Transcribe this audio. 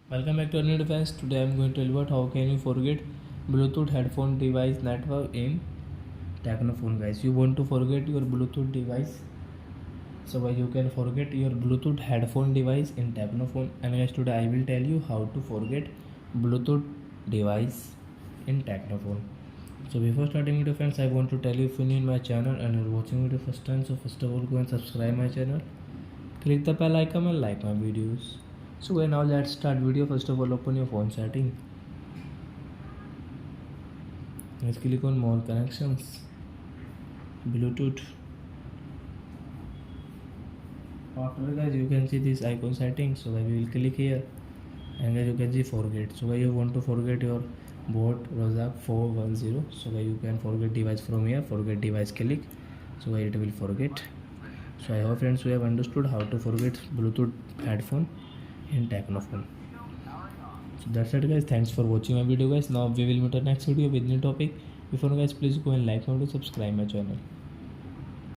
Welcome back to our new device. Today I am going to tell you about how can you forget Bluetooth headphone device network in TECNO phone, guys. You want to forget your Bluetooth device, so you can forget your Bluetooth headphone device in TECNO phone. And guys, today I will tell you how to forget Bluetooth device in TECNO phone. So before starting video, friends, I want to tell you, if you're new in my channel and you're watching video first time, so first of all go and subscribe my channel, click the bell icon and like my videos. So now let's start video. First of all, open your phone setting. Let's click on more connections, Bluetooth. After guys, you can see this icon settings, so we will click here, and guys you can see forget. So you want to forget your board Rozak 410, so you can forget device from here. Forget device, click, so it will forget. So I hope friends you have understood how to forget Bluetooth headphone in TECNO phone. So that's it guys, thanks for watching my video guys. Now we will meet our next video with new topic. Before guys, please go and like and subscribe my channel.